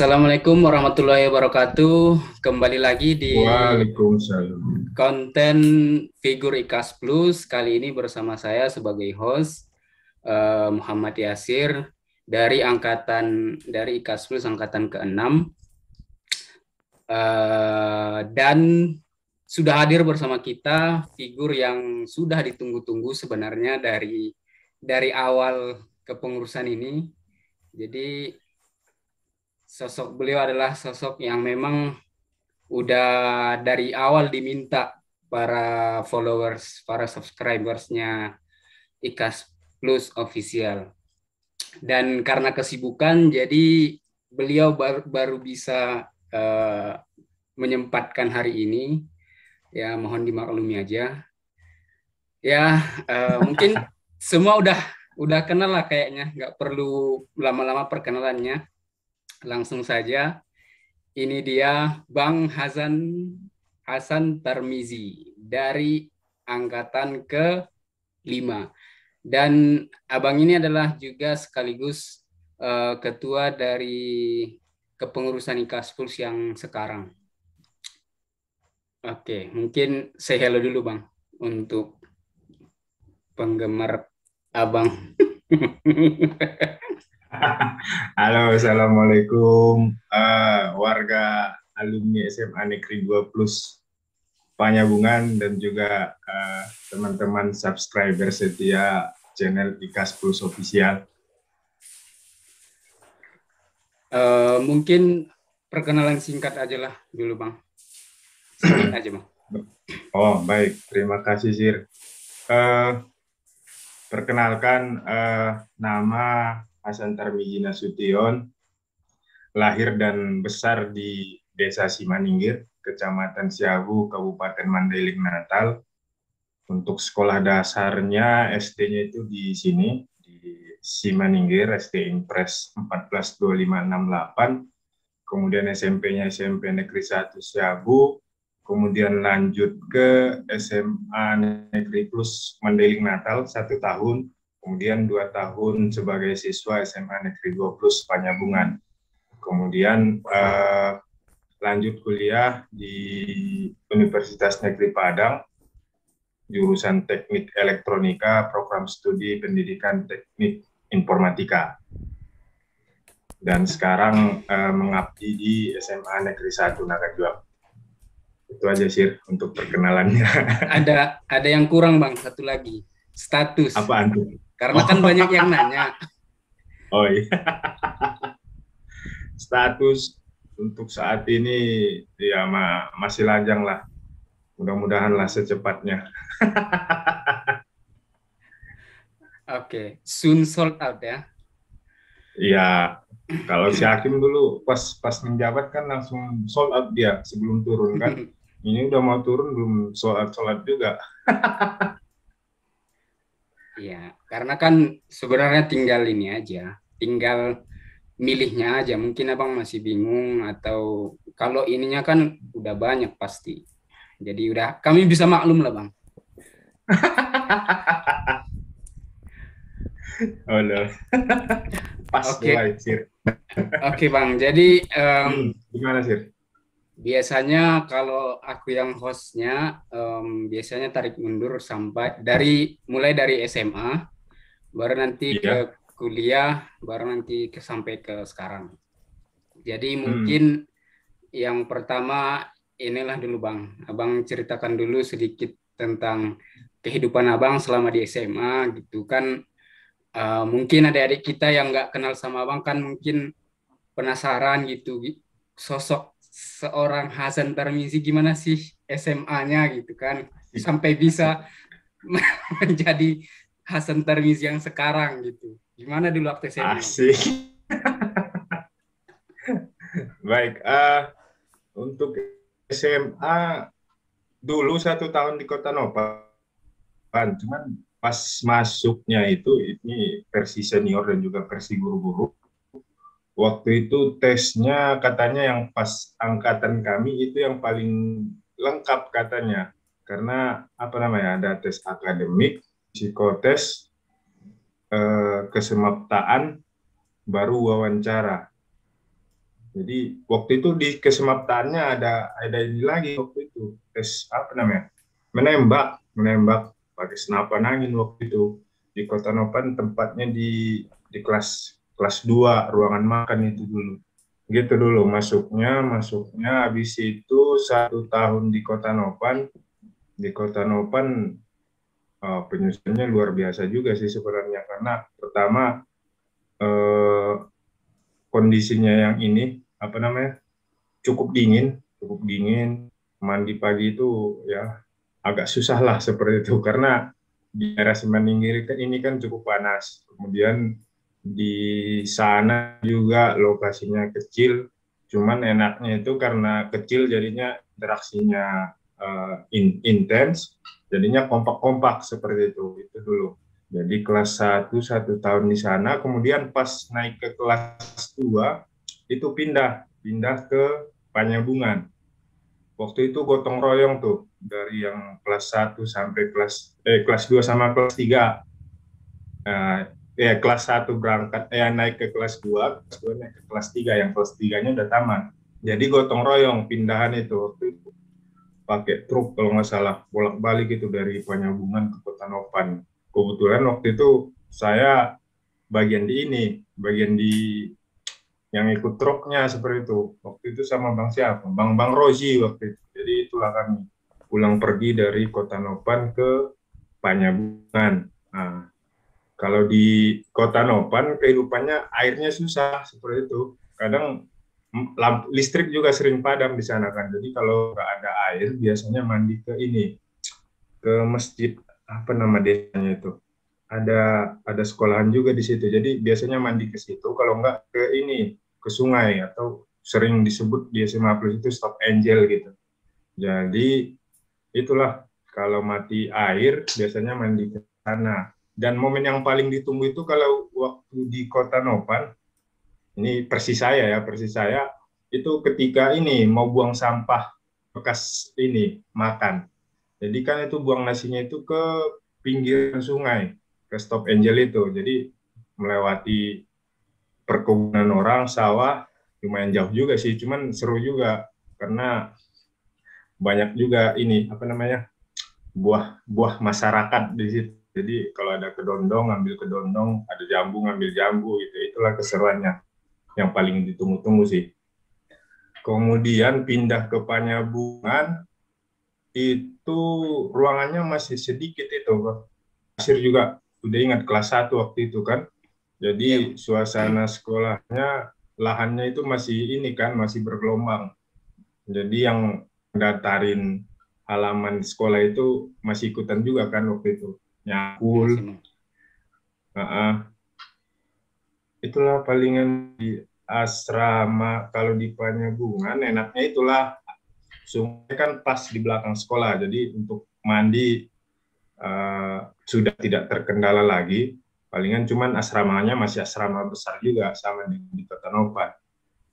Assalamualaikum warahmatullahi wabarakatuh. Kembali lagi di Waalaikumsalam. konten Figur IKAS Plus. Kali ini bersama saya sebagai host Muhammad Yasir dari IKAS Plus angkatan ke-6. Dan sudah hadir bersama kita figur yang sudah ditunggu-tunggu sebenarnya dari awal kepengurusan ini. Jadi sosok beliau adalah sosok yang memang udah dari awal diminta para followers, para subscribersnya IKAS Plus Official. Dan karena kesibukan, jadi beliau baru bisa menyempatkan hari ini. Ya, mohon dimaklumi aja. Ya, mungkin semua udah kenal lah kayaknya, nggak perlu lama-lama perkenalannya. Langsung saja. Ini dia Bang Hasan Tarmizi dari angkatan ke-5. Dan Abang ini adalah juga sekaligus ketua dari kepengurusan IKAS Puls yang sekarang. Oke, mungkin say hello dulu Bang untuk penggemar Abang. Halo, Assalamualaikum warga alumni SMA Negeri 2 Plus Panyabungan dan juga teman-teman subscriber setia channel IKAS Plus Official. Mungkin perkenalan singkat aja lah dulu Bang. Singkat aja Bang. Oh, baik. Terima kasih, Sir. Perkenalkan, nama Hasan Tarmizi Nasution, lahir dan besar di Desa Simaningkir, Kecamatan Siabu, Kabupaten Mandailing, Natal. Untuk sekolah dasarnya, SD-nya itu di sini, di Simaningkir, SD Impres 142568. Kemudian SMP-nya SMP Negeri 1 Siabu, kemudian lanjut ke SMA Negeri Plus Mandailing Natal 1 tahun, kemudian 2 tahun sebagai siswa SMA Negeri 2 Plus Panyabungan. Kemudian lanjut kuliah di Universitas Negeri Padang, jurusan Teknik Elektronika, program studi Pendidikan Teknik Informatika. Dan sekarang mengabdi di SMA Negeri 1 Nagajuak. Itu aja sih untuk perkenalannya. Ada yang kurang Bang, satu lagi. Status. Apaan tuh? Karena kan banyak yang nanya. Oh iya. Status untuk saat ini ya masih lajang lah. Mudah-mudahan lah secepatnya. Oke, soon sold out ya. Iya, kalau si Hakim dulu pas menjabat kan langsung sold out dia sebelum turun kan. Ini udah mau turun belum sold out juga. Iya, karena kan sebenarnya tinggal ini aja, tinggal milihnya aja. Mungkin Abang masih bingung atau kalau ininya kan udah banyak pasti. Jadi udah kami bisa maklum lah Bang. Oh, no. Pas mulai, Sir. Oke Bang, jadi gimana Sir? biasanya kalau aku yang hostnya, biasanya tarik mundur mulai dari SMA, baru nanti Iya. ke kuliah, baru nanti sampai ke sekarang. Jadi mungkin yang pertama inilah dulu Bang, Abang ceritakan dulu sedikit tentang kehidupan Abang selama di SMA gitu kan. Mungkin adik-adik kita yang nggak kenal sama Abang kan mungkin penasaran gitu, sosok seorang Hasan Tarmizi gimana sih SMA-nya gitu kan, sampai bisa menjadi Hasan Tarmizi yang sekarang gitu. Gimana dulu waktu SMA? Asik. Baik, untuk SMA dulu 1 tahun di Kota Nopan, cuman pas masuknya itu ini versi senior dan juga versi guru-guru. Waktu itu tesnya katanya yang pas angkatan kami itu yang paling lengkap katanya. Karena apa namanya, ada tes akademik, psikotes, kesemaptaan, baru wawancara. Jadi waktu itu di kesemaptaannya ada ini lagi waktu itu tes apa namanya, menembak pakai senapan angin waktu itu di Kota Nopan, tempatnya di kelas kelas 2 ruangan makan itu dulu. Gitu dulu masuknya habis itu 1 tahun di Kota Nopan. Di Kota Nopan penyusunnya luar biasa juga sih sebenarnya, karena pertama eh, kondisinya yang ini apa namanya, cukup dingin, mandi pagi itu ya agak susah lah seperti itu, karena di daerah Semenanjung ini kan cukup panas. Kemudian di sana juga lokasinya kecil, cuman enaknya itu karena kecil jadinya interaksinya intens, jadinya kompak-kompak seperti itu dulu. Jadi kelas 1 tahun di sana, kemudian pas naik ke kelas 2 itu pindah ke Panyabungan. Waktu itu gotong royong tuh dari yang kelas 1 sampai kelas 2 sama kelas 3. Kelas 1 berangkat naik ke kelas 2 naik ke kelas 3, yang kelas 3-nya udah tamat. Jadi gotong royong pindahan itu waktu itu pakai truk kalau nggak salah, bolak-balik itu dari Panyabungan ke Kota Nopan. Kebetulan waktu itu saya bagian di yang ikut truknya seperti itu. Waktu itu sama Bang siapa? Bang Rozi waktu itu. Jadi itulah kami pulang pergi dari Kota Nopan ke Panyabungan. Nah, kalau di Kota Nopan kehidupannya airnya susah seperti itu. Kadang listrik juga sering padam di sana kan. Jadi kalau nggak ada air biasanya mandi ke ini, ke masjid apa nama desanya itu. Ada sekolahan juga di situ. Jadi biasanya mandi ke situ, kalau nggak ke ini, ke sungai, atau sering disebut di SMA Plus itu Stop Angel gitu. Jadi itulah kalau mati air biasanya mandi ke sana. Dan momen yang paling ditunggu itu kalau waktu di Kota Nopan, ini persis saya itu ketika ini mau buang sampah bekas ini makan. Jadi kan itu buang nasinya itu ke pinggir sungai, ke Stop Angel itu. Jadi melewati perkebunan orang, sawah, lumayan jauh juga sih, cuman seru juga karena banyak juga ini apa namanya, buah masyarakat di situ. Jadi kalau ada kedondong, ngambil kedondong, ada jambu, ngambil jambu gitu. Itulah keseruannya yang paling ditunggu-tunggu sih. Kemudian pindah ke Panyabungan, itu ruangannya masih sedikit itu, Pasir juga udah ingat kelas 1 waktu itu kan. Jadi suasana sekolahnya, lahannya itu masih ini kan, masih bergelombang. Jadi yang datarin halaman sekolah itu masih ikutan juga kan waktu itu. Nyakul. Itulah palingan di asrama. Kalau di Panyabungan enaknya itulah sungai kan pas di belakang sekolah. Jadi untuk mandi sudah tidak terkendala lagi. Palingan cuman asramanya masih asrama besar juga sama di Kota Nopan.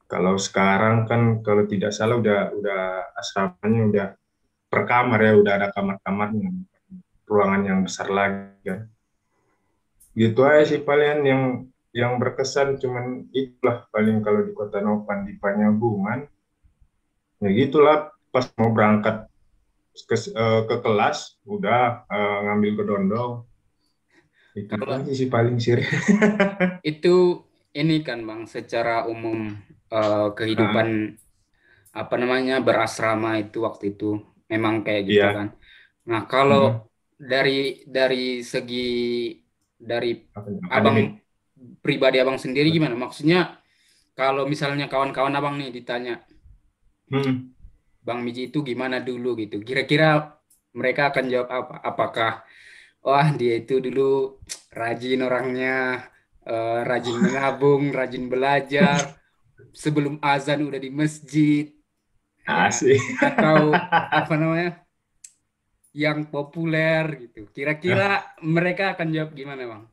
Kalau sekarang kan kalau tidak salah udah asramanya udah per kamar ya, udah ada kamar-kamarnya, ruangan yang besar lagi kan. Gitu aja sih paling yang berkesan, cuman itulah paling kalau di Kota Nopan. Di Panyabungan ya gitulah, pas mau berangkat ke kelas udah ngambil kedondong. Itu Kalau aja sih paling sih. itu ini kan Bang, secara umum kehidupan apa namanya berasrama itu waktu itu memang kayak gitu Iya. kan. Nah, kalau dari segi dari abang Akademik. pribadi abang sendiri gimana? Maksudnya kalau misalnya kawan-kawan abang nih ditanya, Bang Miji itu gimana dulu gitu, kira-kira mereka akan jawab apa? Apakah wah dia itu dulu rajin orangnya, rajin menabung, rajin belajar, sebelum azan udah di masjid, ya, Asik. atau apa namanya yang populer gitu. Kira-kira mereka akan jawab gimana, Bang?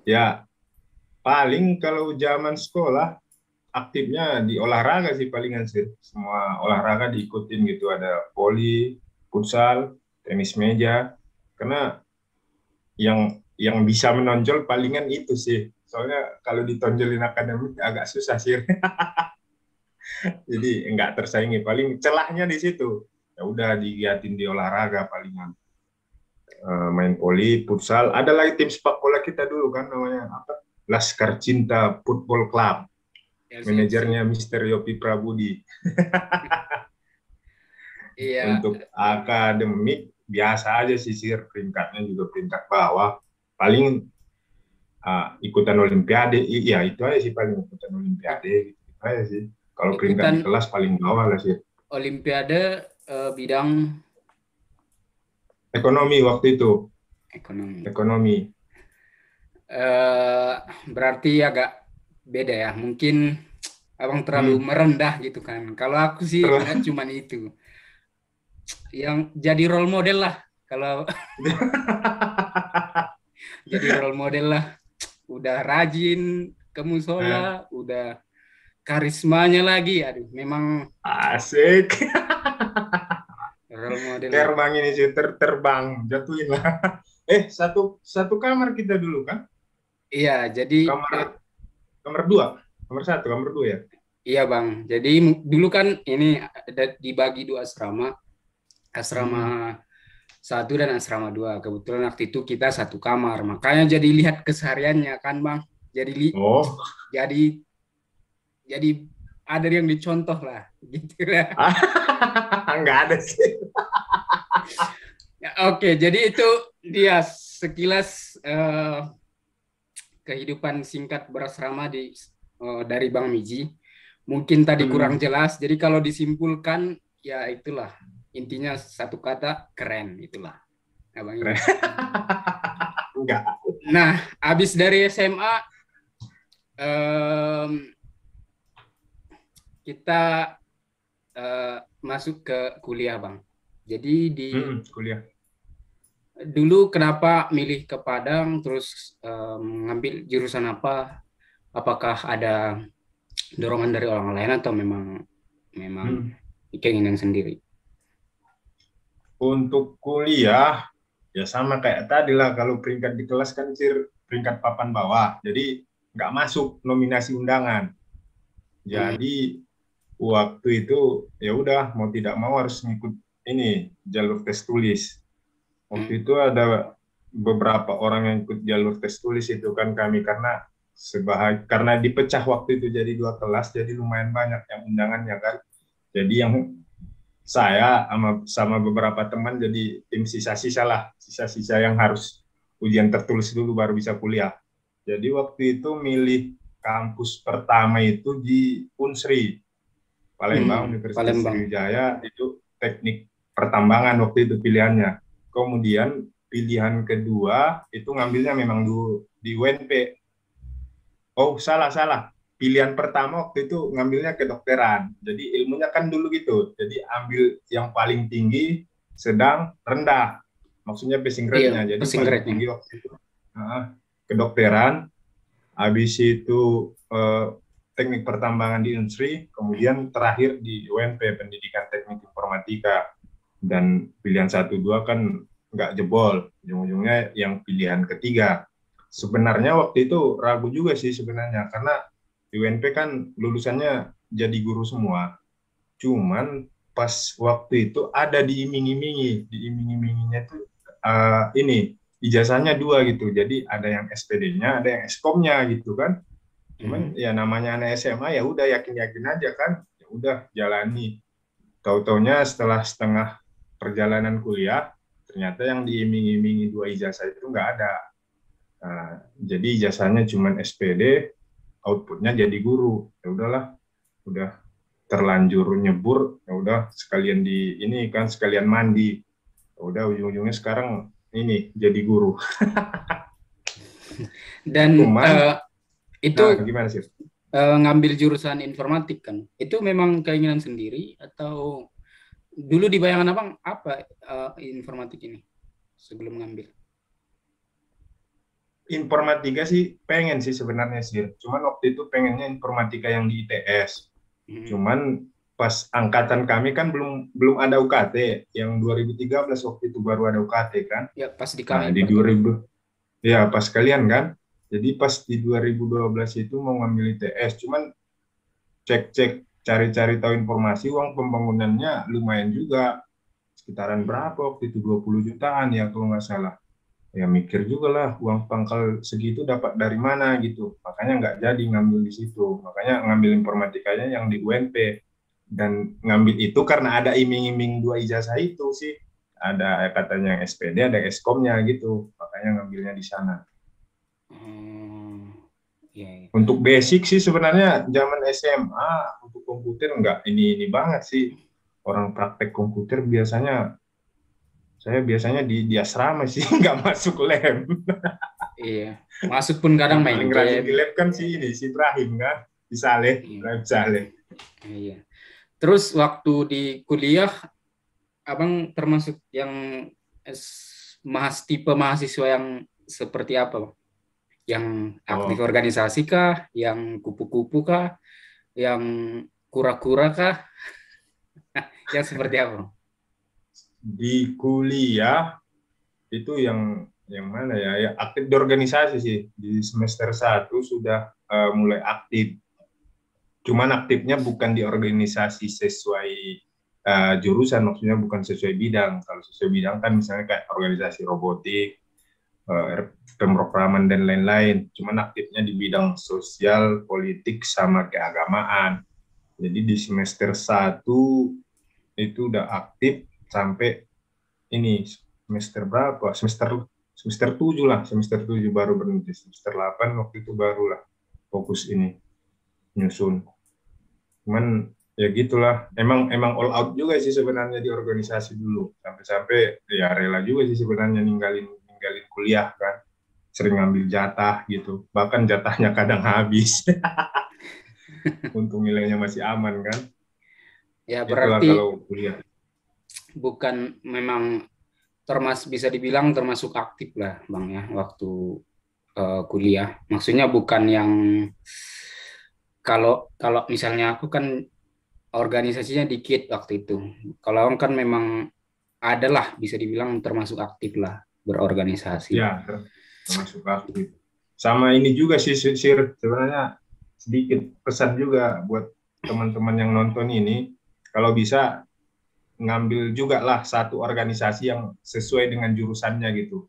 Ya, paling kalau zaman sekolah aktifnya di olahraga sih palingan sih. Semua olahraga diikutin gitu. Ada voli, futsal, tenis meja. Karena yang bisa menonjol palingan itu sih Soalnya kalau ditonjolin akademik agak susah sih. Jadi nggak tersaingi. Paling celahnya di situ. Ya udah digiatin di olahraga palingan. Main voli, futsal. Ada lagi tim sepak bola kita dulu kan namanya apa? Laskar Cinta Football Club. LCFC. Manajernya Mister Yopi Prabudi. Iya, Untuk akademik biasa aja sih, peringkatnya juga peringkat bawah. Paling ikutan olimpiade, iya itu aja sih paling ikutan olimpiade gitu aja sih. Kalau peringkat ikutan di kelas paling bawah lah sih. olimpiade bidang Ekonomi waktu itu, ekonomi. ekonomi. Eh, berarti agak beda ya. Mungkin abang terlalu merendah gitu kan. Kalau aku sih nggak cuman itu. Yang jadi role model lah. Kalau jadi role model lah. Udah rajin ke musola, udah karismanya lagi. Aduh, memang Asik. role model lah. Terbang ini sih, terbang, jatuhin lah. Satu kamar kita dulu kan? Iya, jadi Kamar dua, kamar satu, kamar dua ya? iya bang. Jadi dulu kan ini ada dibagi dua asrama. Asrama satu dan asrama dua. Kebetulan waktu itu kita satu kamar, makanya jadi lihat kesehariannya kan bang. Jadi jadi jadi ada yang dicontoh lah, gitu lah. Enggak ada sih. Ya, oke, jadi itu dia sekilas kehidupan singkat berasrama dari Bang Miji. Mungkin tadi kurang jelas. Jadi kalau disimpulkan ya itulah intinya satu kata keren itulah. Abang ini. Enggak. Nah, habis dari SMA kita masuk ke kuliah, Bang. Jadi di kuliah. Dulu kenapa milih ke Padang, terus ngambil jurusan apa? Apakah ada dorongan dari orang lain atau memang keinginan sendiri? Untuk kuliah ya sama kayak tadi lah, kalau peringkat di kelas kan peringkat papan bawah, jadi nggak masuk nominasi undangan. Jadi waktu itu ya udah mau tidak mau harus ngikut ini jalur tes tulis. Waktu itu ada beberapa orang yang ikut jalur tes tulis itu kan kami, karena dipecah waktu itu jadi 2 kelas, jadi lumayan banyak yang undangannya kan. Jadi yang saya sama beberapa teman jadi tim sisa-sisa lah, sisa-sisa yang harus ujian tertulis dulu baru bisa kuliah. Jadi waktu itu milih kampus pertama itu di Unsri, Palembang, Universitas Sriwijaya, itu teknik pertambangan waktu itu pilihannya. Kemudian pilihan kedua itu ngambilnya memang di UNP. Oh, salah. Pilihan pertama waktu itu ngambilnya kedokteran. Jadi ilmunya kan dulu gitu. Jadi ambil yang paling tinggi, sedang, rendah. Maksudnya passing grade-nya. Jadi paling tinggi waktu itu kedokteran. Habis itu teknik pertambangan di Unsri. Kemudian terakhir di UNP, Pendidikan Teknik Informatika. Dan pilihan 1-2 kan nggak jebol. Ujung-ujungnya yang pilihan ketiga. Sebenarnya waktu itu ragu juga sih sebenarnya, karena di UNP kan lulusannya jadi guru semua. Cuman pas waktu itu ada diiming-iminginya itu ini ijazahnya 2 gitu. Jadi ada yang SPD-nya, ada yang Eskomnya gitu kan. Cuman ya namanya anak SMA ya udah yakin-yakin aja kan. Ya udah jalani. Tahu-taunya setelah setengah perjalanan kuliah, ternyata yang diiming-imingi 2 ijazah itu nggak ada. Jadi ijazahnya cuma SPD, outputnya jadi guru. Ya udahlah, udah terlanjur nyebur, ya udah sekalian sekalian mandi. Ya udah ujung-ujungnya sekarang ini jadi guru. Dan itu gimana sih? Ngambil jurusan informatik kan? Itu memang keinginan sendiri atau dulu di bayangan abang apa informatik ini sebelum ngambil? Informatika sih pengen sih sebenarnya sih. Cuman waktu itu pengennya informatika yang di ITS. Cuman pas angkatan kami kan belum ada UKT. Yang 2013 waktu itu baru ada UKT kan. Ya pas di kami. Di 2000. Ya pas kalian kan. Jadi pas di 2012 itu mau ngambil ITS, cuman cek-cek cari-cari tahu informasi uang pembangunannya lumayan juga, sekitaran berapa waktu itu 20 jutaan ya kalau nggak salah. Ya mikir juga lah uang pangkal segitu dapat dari mana gitu, makanya nggak jadi ngambil di situ, makanya ngambil informatikanya yang di UNP. Dan ngambil itu karena ada iming-iming dua ijazah itu sih, ada katanya yang SPD ada eskomnya gitu, makanya ngambilnya di sana. Ya, ya. Untuk basic sih sebenarnya zaman SMA untuk komputer nggak ini banget sih, orang praktek komputer biasanya, saya biasanya di asrama sih nggak masuk lab. Iya. Masuk pun kadang Yang main paling rajin di game. lab kan si Ibrahim kan, di Saleh, Iya. Ibrahim Saleh. Iya. Terus waktu di kuliah, abang termasuk yang tipe mahasiswa yang seperti apa, Bang? Yang aktif Oh, organisasi kah? Yang kupu-kupu kah? Yang kura-kura kah? Yang seperti apa, Bang? di kuliah itu yang mana ya? Ya aktif di organisasi sih. Di semester 1 sudah mulai aktif. Cuman aktifnya bukan di organisasi sesuai jurusan, maksudnya bukan sesuai bidang. Kalau sesuai bidang kan misalnya kayak organisasi robotik, pemrograman dan lain-lain. Cuman aktifnya di bidang sosial, politik sama keagamaan. Jadi di semester 1 itu udah aktif sampai ini semester berapa? Semester 7 lah, semester 7 baru berhenti. Semester 8 waktu itu barulah fokus ini nyusun. Cuman ya gitulah. Emang all out juga sih sebenarnya di organisasi dulu. Sampai-sampai ya rela juga sih sebenarnya ninggalin kuliah kan. Sering ngambil jatah gitu. Bahkan jatahnya kadang habis. Untuk nilainya masih aman kan. Ya Itulah berarti kalau kuliah. bukan memang bisa dibilang termasuk aktif lah, Bang ya, waktu kuliah. Maksudnya bukan yang kalau kalau misalnya aku kan organisasinya dikit waktu itu. Kalau orang kan memang adalah bisa dibilang termasuk aktif lah berorganisasi. Ya, termasuk aktif. Sama ini juga sih, Sir, sebenarnya sedikit pesan juga buat teman-teman yang nonton ini, kalau bisa ngambil juga lah satu organisasi yang sesuai dengan jurusannya gitu.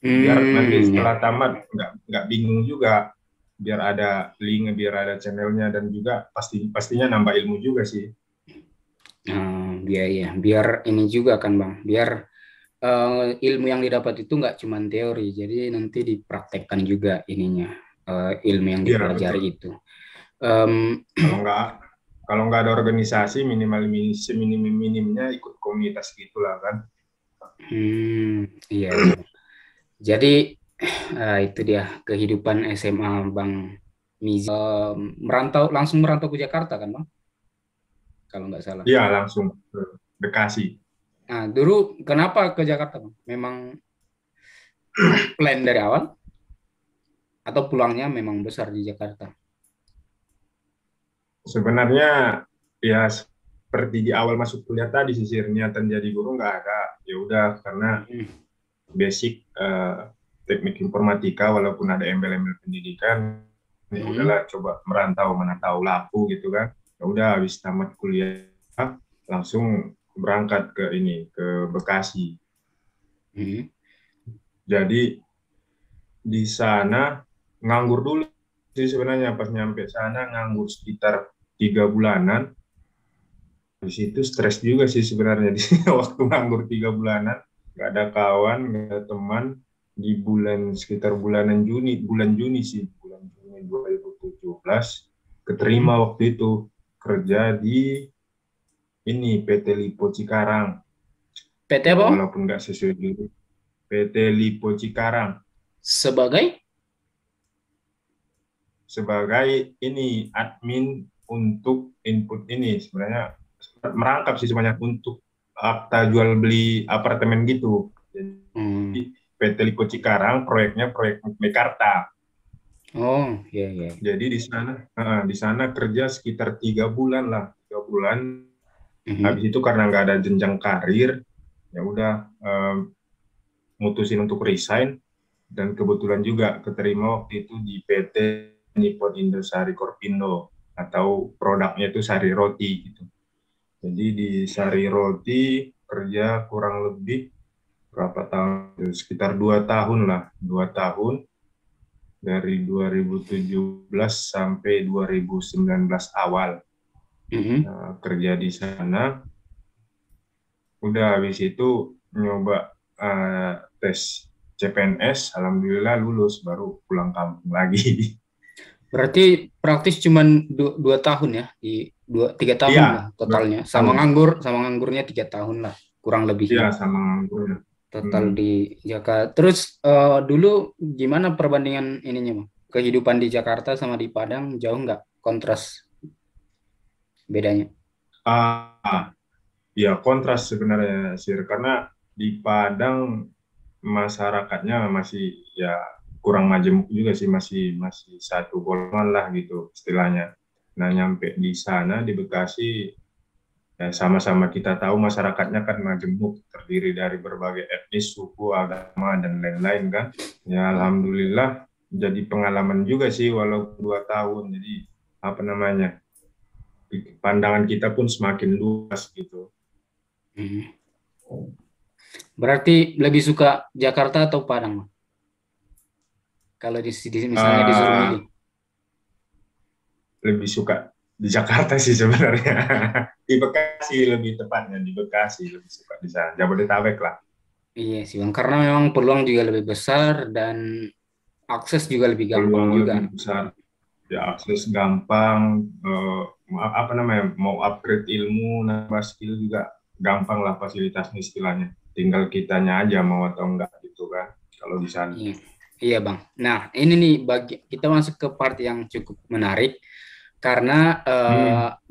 Biar nanti Ya. setelah tamat nggak bingung juga, biar ada link, biar ada channelnya, dan juga pastinya nambah ilmu juga sih. Biar ya, biar ini juga kan Bang, biar ilmu yang didapat itu nggak cuma teori, jadi nanti dipraktekkan juga ininya, ilmu yang Iya, dipelajari betul. itu. Um, Kalau nggak ada organisasi, minim-minimnya ikut komunitas gitulah kan. iya, iya. Jadi itu dia kehidupan SMA Bang Mizi. Langsung merantau ke Jakarta kan Bang, kalau nggak salah. Iya, langsung ke Bekasi. Nah, dulu kenapa ke Jakarta Bang? Memang plan dari awal atau pulangnya memang besar di Jakarta? Sebenarnya ya seperti di awal masuk kuliah tadi, sisir niatan jadi guru nggak ada. Ya udah, karena basic teknik informatika walaupun ada embel-embel pendidikan, ya udahlah coba merantau, mana tahu laku gitu kan. Ya udah habis tamat kuliah langsung berangkat ke Bekasi. Jadi di sana nganggur dulu sih sebenarnya, pas nyampe sana nganggur sekitar 3 bulanan. Di situ stres juga sih sebenarnya di waktu nganggur 3 bulanan, nggak ada kawan, nggak ada teman. Di sekitar bulan Juni 2017 keterima waktu itu kerja di ini PT Lipo Cikarang. PT Ya, apa? walaupun nggak sesuai dulu. PT Lipo Cikarang Sebagai? sebagai ini admin untuk input ini, sebenarnya merangkap sih sebenarnya untuk akta jual beli apartemen gitu. Jadi PT Lipo Cikarang proyeknya proyek Mekarta. Oh, iya, iya. Jadi di sana kerja sekitar 3 bulan lah, 3 bulan. Habis itu karena nggak ada jenjang karir, ya udah mutusin untuk resign. dan kebetulan juga keterima waktu itu di PT Nippon Indosari Korpindo, atau produknya itu sari roti gitu. Jadi di sari roti kerja kurang lebih berapa tahun? Sekitar 2 tahun lah, 2 tahun dari 2017 sampai 2019 awal. Kerja di sana. Udah habis itu nyoba tes CPNS, alhamdulillah lulus, baru pulang kampung lagi. Berarti praktis cuma 2 tahun ya, di 3 tahun Iya, lah totalnya. tahun. Sama nganggurnya 3 tahun lah, kurang lebihnya. Iya, sama nganggur. Total di Jakarta. Terus dulu gimana perbandingan ininya, Bang? Kehidupan di Jakarta sama di Padang jauh nggak kontras bedanya? Ya kontras sebenarnya sih, karena di Padang masyarakatnya masih ya kurang majemuk juga sih, masih satu golongan lah gitu istilahnya. Nah, nyampe di sana di Bekasi, ya sama-sama kita tahu masyarakatnya kan majemuk, terdiri dari berbagai etnis, suku, agama, dan lain-lain kan. Ya alhamdulillah jadi pengalaman juga sih, walau 2 tahun. Jadi apa namanya, pandangan kita pun semakin luas gitu. Berarti lebih suka Jakarta atau Padang, Bang? Kalau misalnya disuruh milih. Lebih suka di Jakarta sih sebenarnya. Di Bekasi lebih tepatnya, di Bekasi lebih suka di sana. Jabodetabek lah. Iya sih, Bang. Karena memang peluang juga lebih besar dan akses juga lebih gampang Peluang juga. lebih besar. Ya, akses gampang, apa namanya, mau upgrade ilmu, nambah skill juga gampang lah fasilitasnya istilahnya. Tinggal kitanya aja mau atau enggak gitu kan, kalau di sana. Iya. Iya, Bang. Nah, ini nih kita masuk ke part yang cukup menarik karena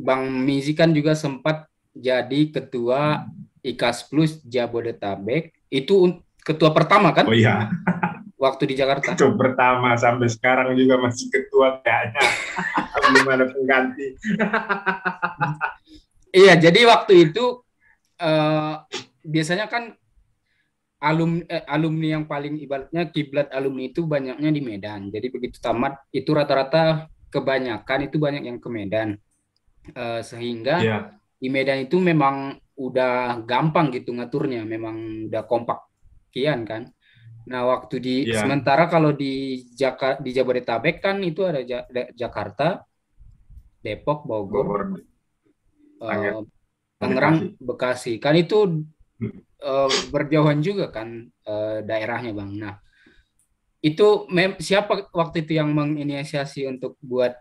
Bang Mizi kan juga sempat jadi ketua IKAS Plus Jabodetabek. Itu ketua pertama kan? Oh iya, Waktu di Jakarta. ketua pertama, sampai sekarang juga masih ketua kayaknya. Belum ada pengganti. Iya, jadi waktu itu biasanya kan alumni yang paling ibaratnya kiblat alumni itu banyaknya di Medan. Jadi begitu tamat itu rata-rata kebanyakan itu banyak yang ke Medan. Sehingga di Medan itu memang udah gampang gitu ngaturnya, memang udah kompak kian kan. Nah, waktu sementara kalau di Jabodetabek kan itu ada Jakarta, Depok, Bogor, Tangerang, Bekasi. Kan itu berjauhan juga kan daerahnya, Bang. Nah, itu siapa waktu itu yang menginisiasi untuk buat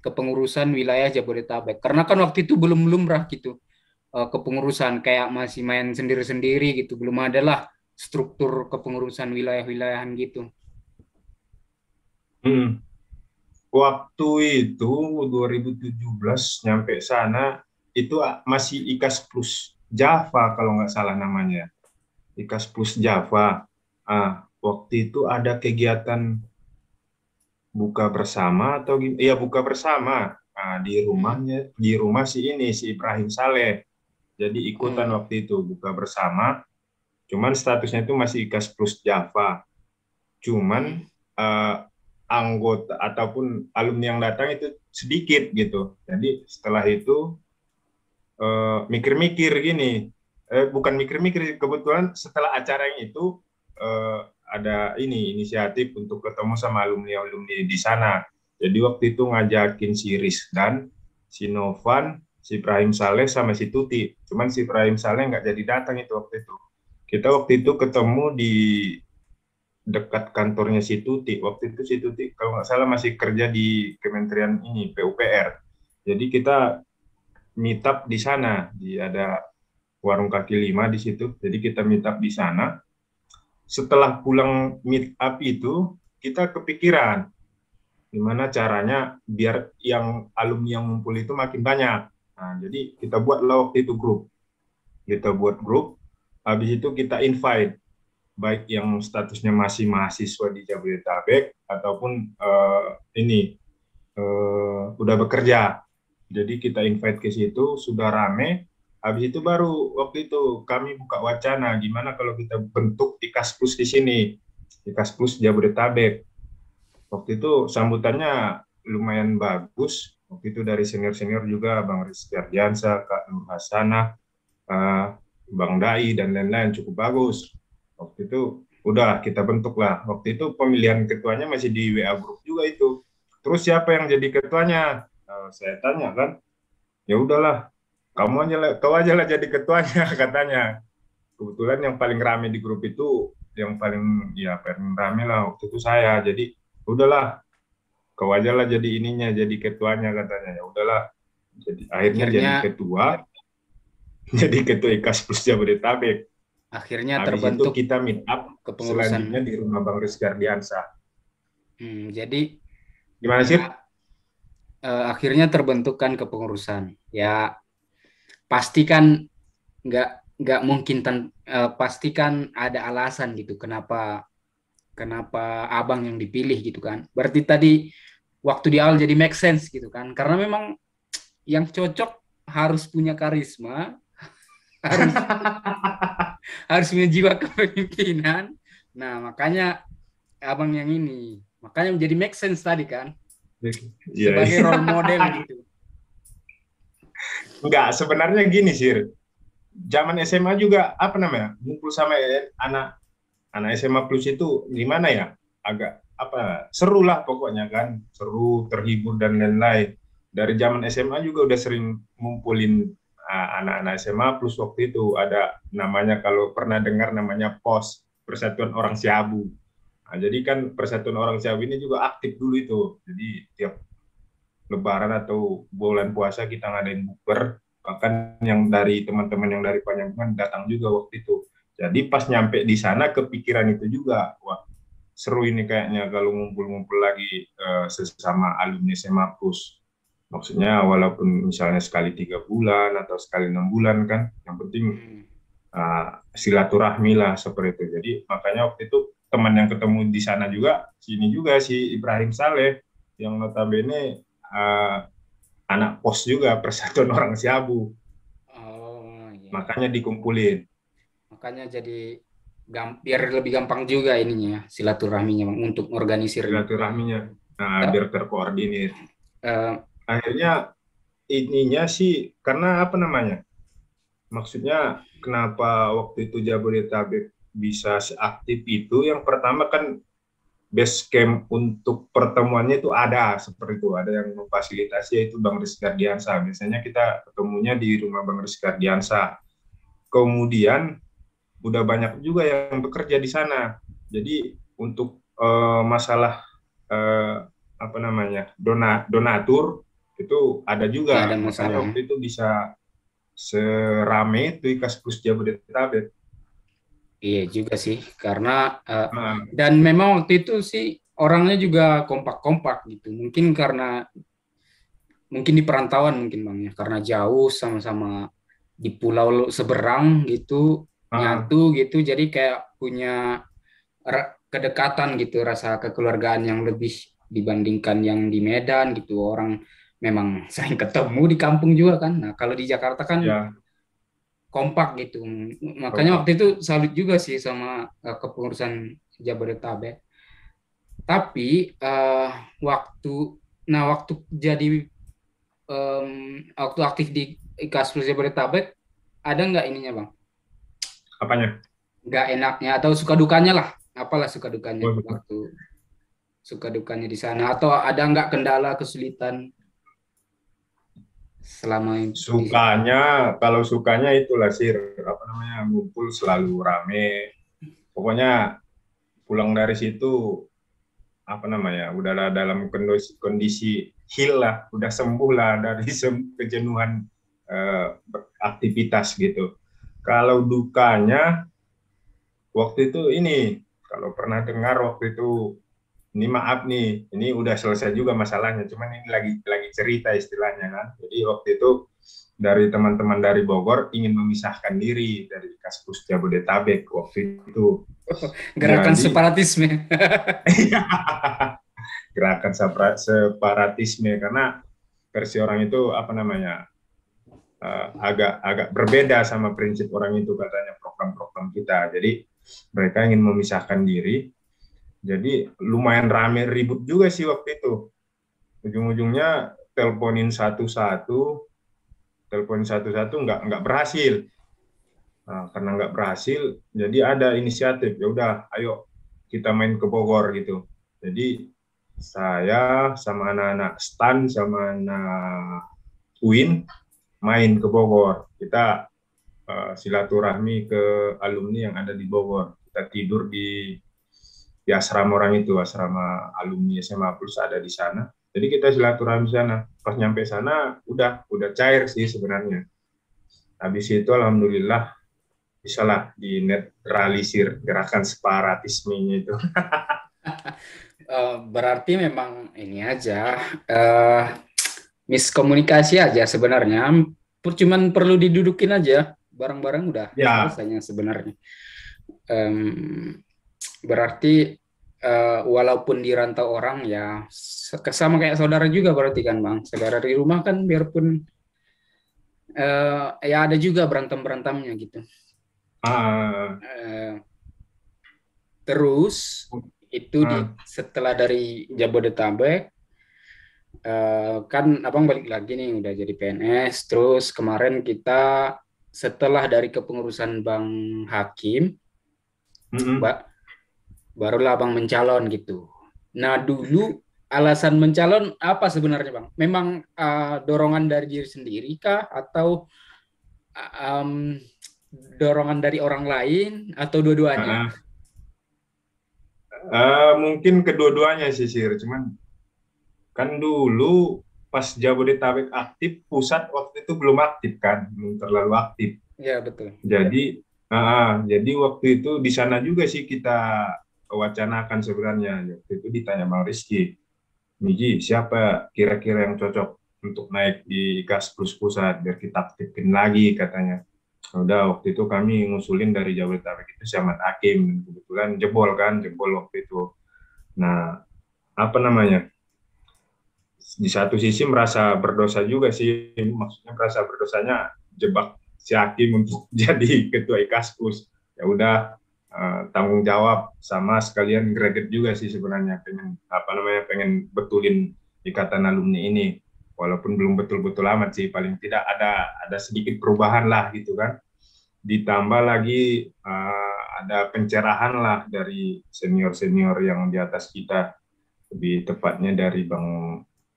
kepengurusan wilayah Jabodetabek? Karena kan waktu itu belum lumrah gitu kepengurusan, kayak masih main sendiri-sendiri gitu, belum ada lah struktur kepengurusan wilayah-wilayahan gitu. Waktu itu 2017 nyampe sana itu masih IKAS Plus Java kalau nggak salah namanya. IKAS Plus Java. Waktu itu ada kegiatan buka bersama atau ya buka bersama di rumah si Ibrahim Saleh. Jadi ikutan waktu itu buka bersama. Cuman statusnya itu masih IKAS Plus Java. Cuman anggota ataupun alumni yang datang itu sedikit gitu. Jadi setelah itu mikir-mikir gini, bukan mikir-mikir, kebetulan setelah acara yang itu ada inisiatif untuk ketemu sama alumni-alumni di sana. Jadi waktu itu ngajakin si Rizdan, si Novan, si Ibrahim Saleh sama si Tuti. Cuman si Ibrahim Saleh nggak jadi datang itu waktu itu. Kita waktu itu ketemu di dekat kantornya si Tuti. Waktu itu si Tuti kalau nggak salah masih kerja di Kementerian PUPR. Jadi kita meet up di sana. Ada warung kaki 5 di situ. Jadi kita meet up di sana. Setelah pulang meet up itu, kita kepikiran gimana caranya biar yang alumni yang ngumpul itu makin banyak. Nah, jadi kita buatlah waktu itu grup. Kita buat grup. Habis itu kita invite baik yang statusnya masih mahasiswa di Jabodetabek ataupun udah bekerja. Jadi kita invite ke situ, sudah rame. Habis itu baru waktu itu kami buka wacana gimana kalau kita bentuk Ikaskus di sini, Ikaskus Jabodetabek. Waktu itu sambutannya lumayan bagus. Waktu itu dari senior-senior juga, Bang Rizky Ardiansa, Kak Nur Hasanah, eh, Bang Dai, dan lain-lain cukup bagus. Waktu itu udah kita bentuk lah. Waktu itu pemilihan ketuanya masih di WA Group juga itu. Terus siapa yang jadi ketuanya? Saya tanya kan, ya udahlah, kau aja lah jadi ketuanya katanya. Kebetulan yang paling rame di grup itu, yang paling rame lah waktu itu saya. Jadi udahlah, kau aja lah jadi ininya, jadi ketuanya katanya. Ya udahlah, jadi akhirnya jadi ketua, jadi ketua IKAS Plus Jabodetabek. Akhirnya Habis terbentuk itu kita meet up kepengurusan selanjutnya di rumah Bang Rizky Ardiansa. Jadi Gimana sih? Akhirnya terbentukkan kepengurusan. Ya pastikan nggak mungkin pastikan ada alasan gitu kenapa abang yang dipilih gitu kan. Berarti tadi waktu di awal jadi make sense gitu kan. Karena memang yang cocok harus punya karisma, harus punya jiwa kepemimpinan. Nah, makanya abang yang ini. Makanya menjadi make sense tadi kan. Sebagai role model gitu. Enggak, sebenarnya gini sih. Zaman SMA juga ngumpul sama anak SMA Plus itu gimana ya? Agak seru lah pokoknya kan, seru, terhibur dan lain-lain. Dari zaman SMA juga udah sering ngumpulin anak-anak SMA Plus. Waktu itu ada namanya, kalau pernah dengar namanya POS, Persatuan Orang Siabu. Nah, jadi kan Persatuan Orang Siabu ini juga aktif dulu itu. Jadi tiap Lebaran atau bulan puasa kita ngadain bukber, bahkan yang dari teman-teman yang dari Panjangkungan datang juga waktu itu. Jadi pas nyampe di sana kepikiran itu juga, wah seru ini kayaknya kalau ngumpul-ngumpul lagi sesama alumni SMA Plus. Maksudnya walaupun misalnya sekali 3 bulan atau sekali 6 bulan kan, yang penting silaturahmi lah seperti itu. Jadi makanya waktu itu teman yang ketemu di sana juga, sini juga si Ibrahim Saleh yang notabene anak POS juga, Persatuan Orang Siabu. Iya. Makanya dikumpulin. Makanya jadi biar lebih gampang juga ininya silaturahminya untuk organisir. Silaturahminya. Nah, biar terkoordinir. Akhirnya ininya sih karena maksudnya kenapa waktu itu Jabodetabek bisa seaktif itu? Yang pertama kan base camp untuk pertemuannya itu ada seperti itu, ada yang memfasilitasi, yaitu Bang Rizky Ardiansa. Biasanya kita ketemunya di rumah Bang Rizky Ardiansa. Kemudian udah banyak juga yang bekerja di sana. Jadi untuk masalah donatur itu ada juga. Ada masalah. Makanya waktu itu bisa serame itu IKAS Plus Jabodetabek. Iya juga sih, karena dan memang waktu itu sih orangnya juga kompak-kompak gitu. Mungkin di perantauan mungkin Bang ya, karena jauh sama-sama di pulau seberang gitu, nyatu gitu, jadi kayak punya kedekatan gitu, rasa kekeluargaan yang lebih dibandingkan yang di Medan gitu. Orang memang sering ketemu di kampung juga kan. Nah, kalau di Jakarta kan kompak gitu. Makanya waktu itu salut juga sih sama kepengurusan Jabodetabek. Tapi waktu jadi waktu aktif di IKAS Plus Jabodetabek, ada nggak ininya Bang? Apanya? Nggak enaknya atau suka dukanya lah. Apalah suka dukanya waktu suka dukanya di sana, atau ada nggak kendala, kesulitan selama ini? Kalau sukanya itulah sih ngumpul selalu rame. Pokoknya pulang dari situ udah dalam kondisi heal lah, udah sembuh lah dari kejenuhan aktivitas gitu. Kalau dukanya waktu itu ini, kalau pernah dengar waktu itu, ini maaf nih, ini udah selesai juga masalahnya, cuman ini lagi cerita istilahnya kan. Jadi waktu itu dari teman-teman dari Bogor ingin memisahkan diri dari IKAS Plus Jabodetabek waktu itu. Gerakan separatisme. Gerakan separatisme, karena versi orang itu agak agak berbeda sama prinsip orang itu katanya program-program kita. Jadi mereka ingin memisahkan diri. Jadi lumayan rame ribut juga sih waktu itu. Ujung-ujungnya teleponin satu-satu nggak berhasil. Nah, karena nggak berhasil, jadi ada inisiatif, ya udah, ayo kita main ke Bogor gitu. Jadi saya sama anak-anak STAN sama anak UIN main ke Bogor. Kita silaturahmi ke alumni yang ada di Bogor. Kita tidur di asrama orang itu, asrama alumni SMA Plus ada di sana. Jadi kita silaturahmi sana. Pas nyampe sana, udah cair sih sebenarnya. Habis itu alhamdulillah bisalah dinetralisir gerakan separatismenya itu. Berarti memang ini aja miskomunikasi aja sebenarnya. Cuman perlu didudukin aja, barang-barang udah Ya. selesainya sebenarnya. Berarti walaupun dirantau orang ya sama kayak saudara juga berarti kan Bang. Saudara di rumah kan biarpun ya ada juga berantem-berantemnya gitu. Terus itu setelah dari Jabodetabek kan abang balik lagi nih udah jadi PNS. Terus kemarin kita setelah dari kepengurusan Bang Hakim, barulah abang mencalon gitu. Nah dulu alasan mencalon apa sebenarnya Bang? Memang dorongan dari diri sendiri kah atau dorongan dari orang lain atau dua-duanya? Mungkin kedua-duanya sih, Sir. Cuman kan dulu pas Jabodetabek aktif, pusat waktu itu belum aktif kan, belum terlalu aktif. Ya betul. Jadi waktu itu di sana juga sih kita wacanakan sebenarnya. Waktu itu ditanya Bang Rizky, Miji, siapa kira-kira yang cocok untuk naik di Kaskus pusat biar kita aktifin lagi katanya. Udah waktu itu kami ngusulin dari Jabodetabek itu si Ahmad Hakim, kebetulan jebol waktu itu. Nah, apa namanya? Di satu sisi merasa berdosa juga sih, maksudnya merasa berdosanya jebak si Hakim untuk jadi ketua Ikaskus. Ya udah tanggung jawab sama sekalian greget juga sih sebenarnya, pengen betulin ikatan alumni ini. Walaupun belum betul-betul amat sih, paling tidak ada sedikit perubahan lah gitu kan. Ditambah lagi ada pencerahan lah dari senior-senior yang di atas kita, lebih tepatnya dari Bang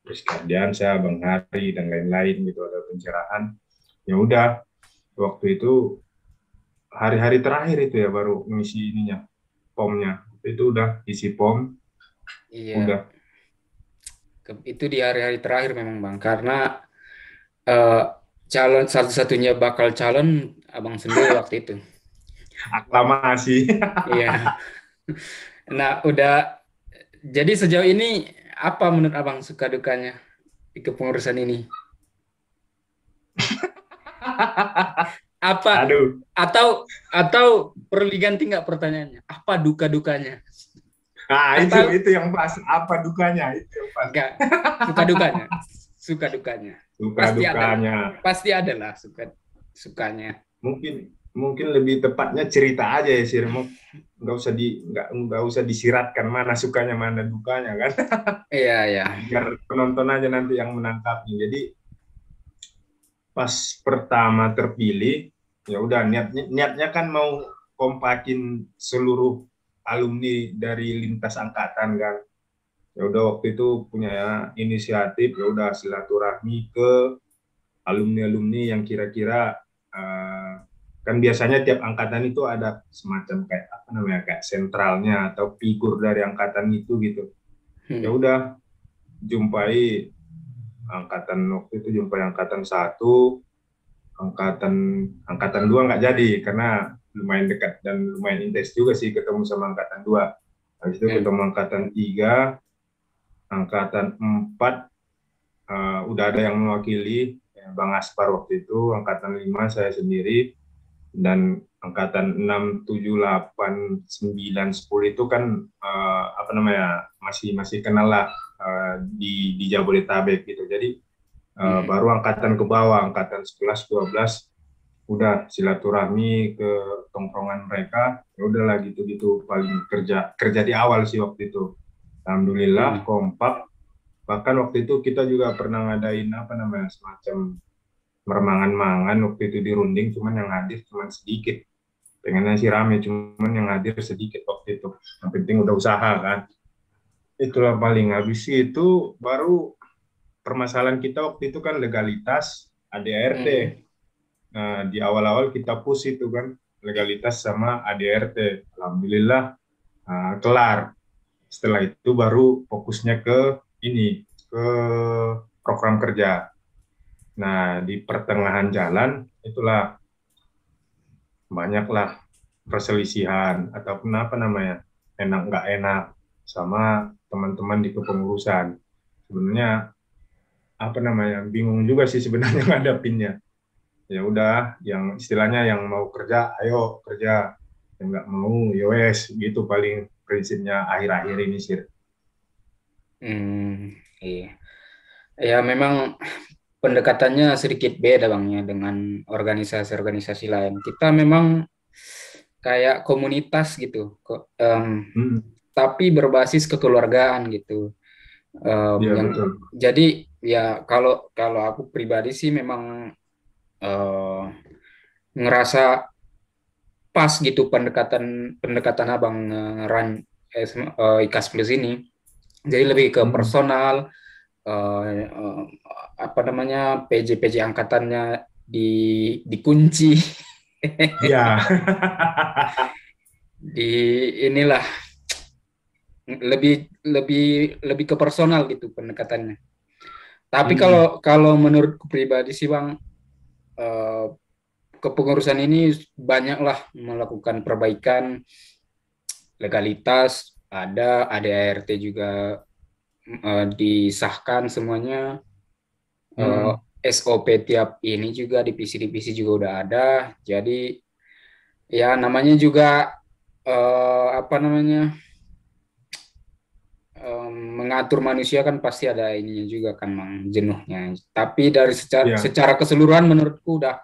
Rizky Ardiansyah, Bang Hari dan lain-lain gitu, ada pencerahan. Ya udah, waktu itu hari-hari terakhir itu ya baru ngisi ininya, pomnya. Itu udah isi pom. Iya. Udah. Itu di hari-hari terakhir memang Bang, karena calon satu-satunya bakal calon abang sendiri waktu itu. Aklamasi. Iya. Nah, udah. Jadi sejauh ini apa menurut abang suka dukanya di kepengurusan ini? Apa? Aduh. Atau perlu diganti nggak pertanyaannya? Apa duka dukanya? Nah, itu yang pas. Apa dukanya? Itu yang pas. Enggak. Suka dukanya. Suka dukanya. Pasti ada lah sukanya. Mungkin lebih tepatnya cerita aja ya sih, nggak usah disiratkan mana sukanya mana dukanya kan. Iya. Biar penonton aja nanti yang menangkapnya. Jadi pas pertama terpilih, ya udah niatnya kan mau kompakin seluruh alumni dari lintas angkatan kan. Ya udah waktu itu punya inisiatif, ya udah silaturahmi ke alumni-alumni yang kira-kira kan biasanya tiap angkatan itu ada semacam kayak sentralnya atau figur dari angkatan itu gitu. Ya udah jumpai angkatan 1, angkatan 2 nggak jadi karena lumayan dekat dan lumayan intens juga sih ketemu sama angkatan 2. Habis itu ketemu angkatan 3, angkatan 4 udah ada yang mewakili, Bang Aspar waktu itu, angkatan 5 saya sendiri, dan angkatan 6, 7, 8, 9, 10 itu kan masih kenal lah di Jabodetabek gitu. Jadi Baru angkatan ke bawah, angkatan 11, 12, udah silaturahmi ke tongkrongan mereka, ya udahlah gitu-gitu, paling kerja di awal sih waktu itu. Alhamdulillah kompak. Bahkan waktu itu kita juga pernah ngadain apa namanya, semacam mermangan-mangan waktu itu di Runding, cuman yang hadir cuman sedikit. Pengennya sih rame, cuman yang hadir sedikit waktu itu. Yang penting udah usaha kan. Itulah paling. Habis itu baru permasalahan kita waktu itu kan legalitas ADRT. Nah, di awal-awal kita push itu kan legalitas sama ADRT. Alhamdulillah kelar. Setelah itu baru fokusnya ke ini, ke program kerja. Nah, di pertengahan jalan itulah banyaklah perselisihan ataupun apa namanya, enak nggak enak sama teman-teman di kepengurusan. Sebenarnya apa namanya, bingung juga sih sebenarnya ngadapinnya. Ya udah, yang istilahnya yang mau kerja ayo kerja, yang nggak mau ya wes, gitu paling prinsipnya akhir-akhir ini sih. Iya. Ya memang pendekatannya sedikit beda Bang ya dengan organisasi-organisasi lain. Kita memang kayak komunitas gitu, tapi berbasis kekeluargaan gitu. Iya Yang betul. jadi ya kalau kalau aku pribadi sih memang ngerasa pas gitu pendekatan pendekatan Abang ngeran IKAS Plus ini. Jadi lebih ke personal, apa namanya, PJ angkatannya dikunci. Iya. Di inilah lebih lebih lebih ke personal gitu pendekatannya. Tapi kalau kalau menurutku pribadi sih Bang, kepengurusan ini banyaklah melakukan perbaikan, legalitas ada, ADART juga disahkan semuanya, SOP tiap ini juga divisi-divisi juga udah ada. Jadi ya namanya juga apa namanya, mengatur manusia kan pasti ada ininya juga kan Mang, jenuhnya. Tapi dari secara keseluruhan menurutku udah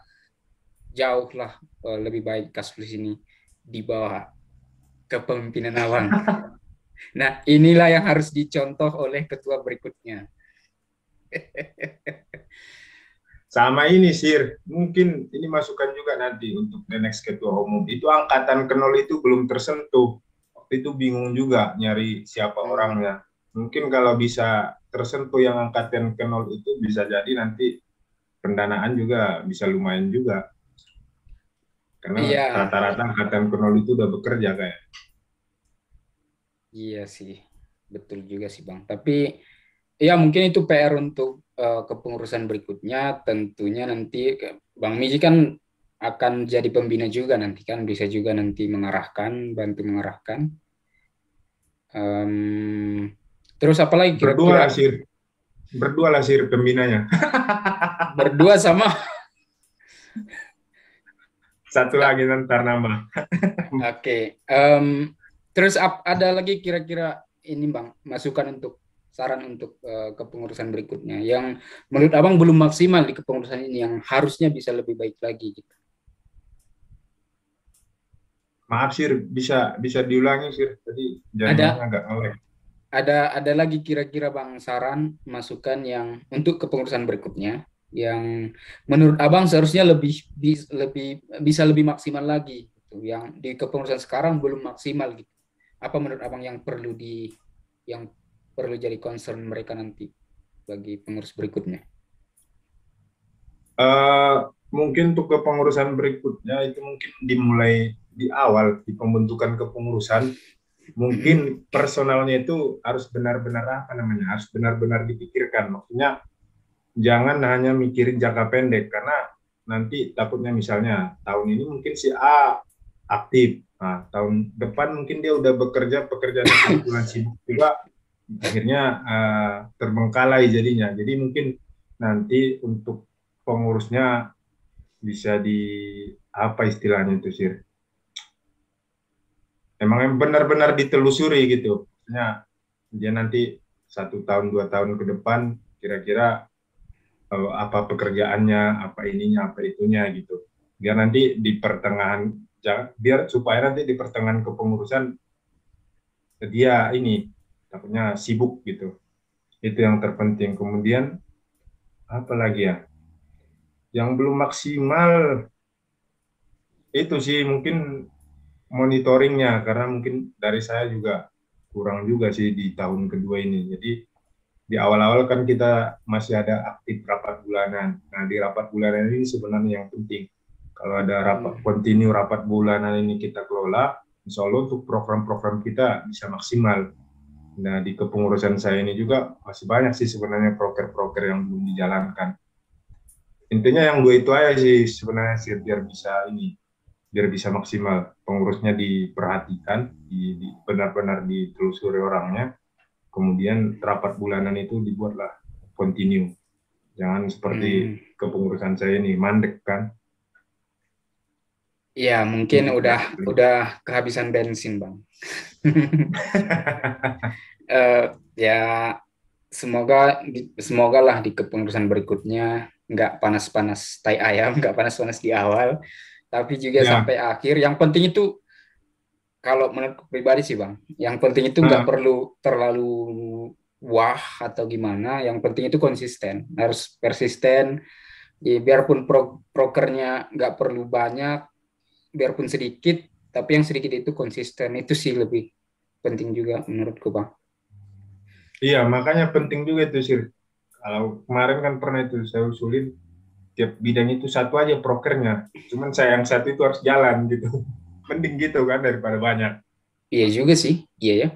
jauh lah lebih baik Kasplus ini di bawah kepemimpinan Abang. Nah, inilah yang harus dicontoh oleh ketua berikutnya. Sama ini Sir, mungkin ini masukan juga nanti untuk the next ketua umum. Itu angkatan kenol itu belum tersentuh. Waktu itu bingung juga nyari siapa orangnya. Mungkin kalau bisa tersentuh yang angkatan kenol itu bisa jadi nanti pendanaan juga bisa lumayan juga. Karena rata-rata angkatan kenol itu udah bekerja kayak. Iya sih, betul juga sih Bang. Tapi ya mungkin itu PR untuk kepengurusan berikutnya. Tentunya nanti Bang Miji kan akan jadi pembina juga nanti kan, bisa juga nanti mengarahkan, bantu mengarahkan. Terus apa lagi kira-kira? Berdua lah Sir pembinanya. Berdua sama satu lagi ntar nama. Oke. Terus ada lagi kira-kira ini Bang, masukan untuk saran untuk kepengurusan berikutnya yang menurut Abang belum maksimal di kepengurusan ini, yang harusnya bisa lebih baik lagi gitu. Maaf Sir, bisa diulangi Sir, tadi jaringannya agak ngelek. Ada lagi kira-kira Bang saran, masukan yang untuk kepengurusan berikutnya yang menurut Abang seharusnya bisa lebih maksimal lagi gitu, yang di kepengurusan sekarang belum maksimal gitu. Apa menurut Abang yang perlu jadi concern mereka nanti bagi pengurus berikutnya? Mungkin untuk kepengurusan berikutnya itu mungkin dimulai di awal di pembentukan kepengurusan, mungkin personalnya itu harus benar-benar harus benar-benar dipikirkan. Maksudnya jangan hanya mikirin jangka pendek, karena nanti takutnya misalnya tahun ini mungkin si A aktif, nah tahun depan mungkin dia udah bekerja pekerjaan kebetulan sibuk juga, akhirnya terbengkalai jadinya. Jadi mungkin nanti untuk pengurusnya bisa di apa istilahnya itu sih, emang benar-benar ditelusuri gitu, maksudnya dia nanti 1 tahun 2 tahun ke depan kira-kira apa pekerjaannya, apa ininya, apa itunya gitu. Biar nanti di pertengahan, biar supaya nanti di pertengahan kepengurusan dia ini takutnya sibuk gitu. Itu yang terpenting. Kemudian apa lagi ya? Yang belum maksimal itu sih mungkin monitoringnya, karena mungkin dari saya juga kurang juga sih di tahun kedua ini. Jadi di awal-awal kan kita masih ada aktif rapat bulanan. Nah, di rapat bulanan ini sebenarnya yang penting. Kalau ada rapat kontinu rapat bulanan ini kita kelola, insya Allah untuk program-program kita bisa maksimal. Nah, di kepengurusan saya ini juga masih banyak sih sebenarnya proker-proker yang belum dijalankan. Intinya yang dua itu aja sih sebenarnya sih, biar bisa maksimal. Pengurusnya diperhatikan, benar-benar ditelusuri orangnya, kemudian rapat bulanan itu dibuatlah continue. Jangan seperti kepengurusan saya ini mandek kan. Ya, mungkin udah kehabisan bensin, Bang. Ya, semoga lah di kepengurusan berikutnya nggak panas-panas tai ayam, nggak panas-panas di awal, tapi juga sampai akhir. Yang penting itu, kalau menurut pribadi sih, Bang, yang penting itu nggak perlu terlalu wah atau gimana. Yang penting itu konsisten, harus persisten. Ya, biarpun prokernya nggak perlu banyak, biarpun sedikit, tapi yang sedikit itu konsisten. Itu sih lebih penting juga menurutku, Bang. Iya, makanya penting juga itu sih. Kalau kemarin kan pernah itu saya usulin tiap bidang itu satu aja prokernya. Cuman saya yang satu itu harus jalan gitu. Mending gitu kan daripada banyak. Iya juga sih, iya ya.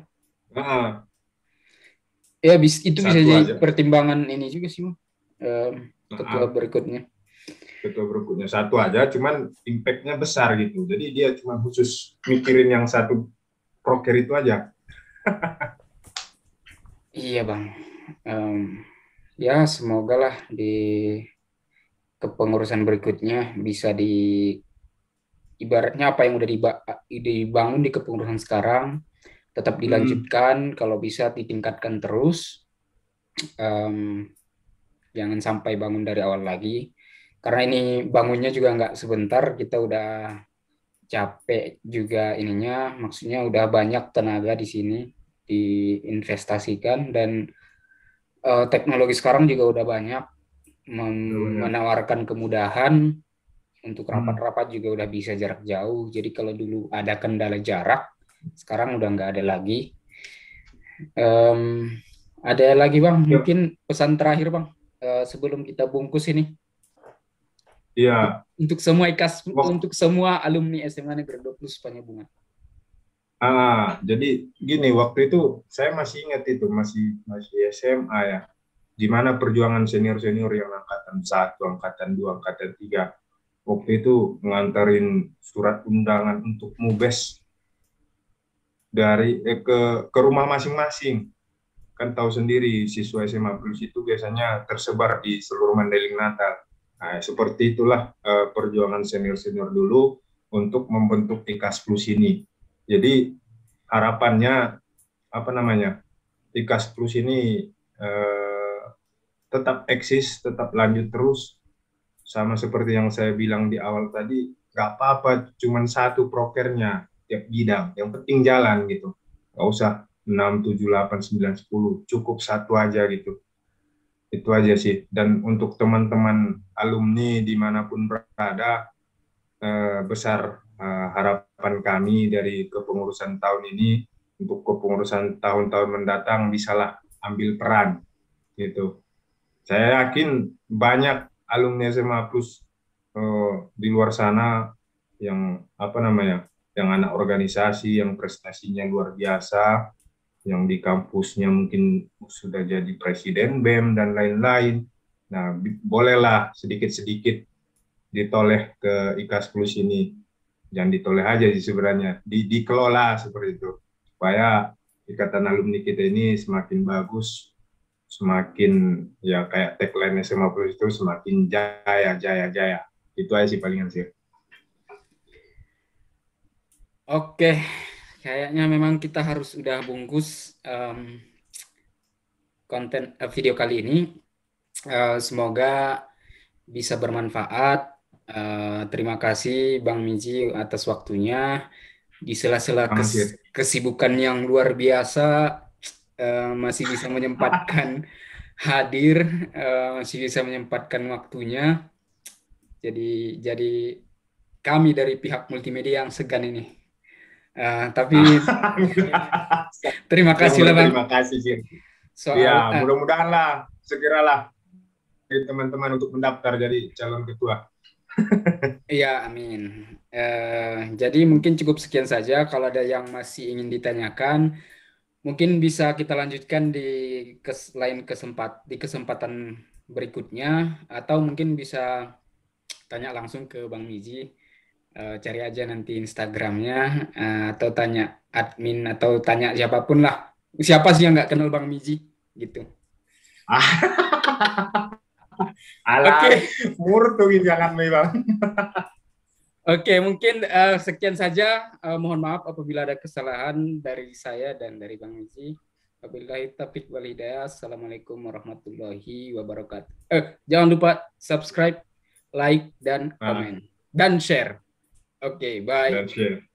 Ya, itu bisa Satu jadi aja. pertimbangan ini juga sih, ketua berikutnya. Ketua berikutnya satu aja, cuman impact-nya besar gitu. Jadi dia cuma khusus mikirin yang satu proker itu aja. Iya, Bang. Ya, semoga lah di kepengurusan berikutnya bisa ibaratnya apa yang udah dibangun di kepengurusan sekarang tetap dilanjutkan, kalau bisa ditingkatkan terus. Jangan sampai bangun dari awal lagi, karena ini bangunnya juga nggak sebentar, kita udah capek juga ininya, maksudnya udah banyak tenaga di sini diinvestasikan, dan teknologi sekarang juga udah banyak menawarkan kemudahan. Untuk rapat-rapat juga udah bisa jarak jauh, jadi kalau dulu ada kendala jarak, sekarang udah nggak ada lagi. Ada lagi, Bang, mungkin pesan terakhir, Bang, sebelum kita bungkus ini. Iya. Untuk semua alumni SMA Negeri 20 Panyabungan. Jadi gini, waktu itu saya masih ingat itu, masih SMA ya. Di mana perjuangan senior-senior yang angkatan 1, angkatan 2, angkatan 3. Waktu itu nganterin surat undangan untuk MUBES dari ke rumah masing-masing. Kan tahu sendiri siswa SMA Plus itu biasanya tersebar di seluruh Mandailing Natal. Nah, seperti itulah perjuangan senior-senior dulu untuk membentuk IKAS Plus ini. Jadi harapannya apa namanya, IKAS Plus ini tetap eksis, tetap lanjut terus. Sama seperti yang saya bilang di awal tadi, nggak apa-apa cuman satu prokernya tiap bidang, yang penting jalan gitu. Nggak usah 6, 7, 8, 9, 10, cukup satu aja gitu. Itu aja sih. Dan untuk teman-teman alumni dimanapun berada, besar harapan kami dari kepengurusan tahun ini, untuk kepengurusan tahun-tahun mendatang bisalah ambil peran gitu. Saya yakin banyak alumni SMA Plus di luar sana yang apa namanya, yang anak organisasi, yang prestasinya luar biasa, yang di kampusnya mungkin sudah jadi presiden BEM dan lain-lain. Nah, bolehlah sedikit-sedikit ditoleh ke IKAS Plus ini. Jangan ditoleh aja sih sebenarnya, dikelola seperti itu. Supaya ikatan alumni kita ini semakin bagus, semakin ya kayak tagline SMA Plus itu semakin jaya, jaya, jaya. Itu aja sih palingan sih. Oke, kayaknya memang kita harus udah bungkus konten video kali ini. Semoga bisa bermanfaat. Terima kasih Bang Miji atas waktunya. Di sela-sela Anjir. kesibukan yang luar biasa, masih bisa menyempatkan hadir, masih bisa menyempatkan waktunya. Jadi kami dari pihak multimedia yang segan ini. Tapi terima Yang kasih lah Bang. berterima kasih sih. Soal Ya, mudah-mudahan lah segeralah teman-teman untuk mendaftar jadi calon ketua. ya, amin. Jadi mungkin cukup sekian saja. Kalau ada yang masih ingin ditanyakan, mungkin bisa kita lanjutkan di di kesempatan berikutnya, atau mungkin bisa tanya langsung ke Bang Miji. Cari aja nanti Instagramnya, atau tanya admin atau tanya siapapun lah. Siapa sih yang nggak kenal Bang Miji gitu. Alah, Oke. murtugin jangan memang. Oke, mungkin sekian saja. Mohon maaf apabila ada kesalahan dari saya dan dari Bang Mizi. Wabillahi taufiq wal hidayah. Assalamualaikum warahmatullahi wabarakatuh. Jangan lupa subscribe, like, dan Nah, komen. Dan share. Oke, bye. dan share.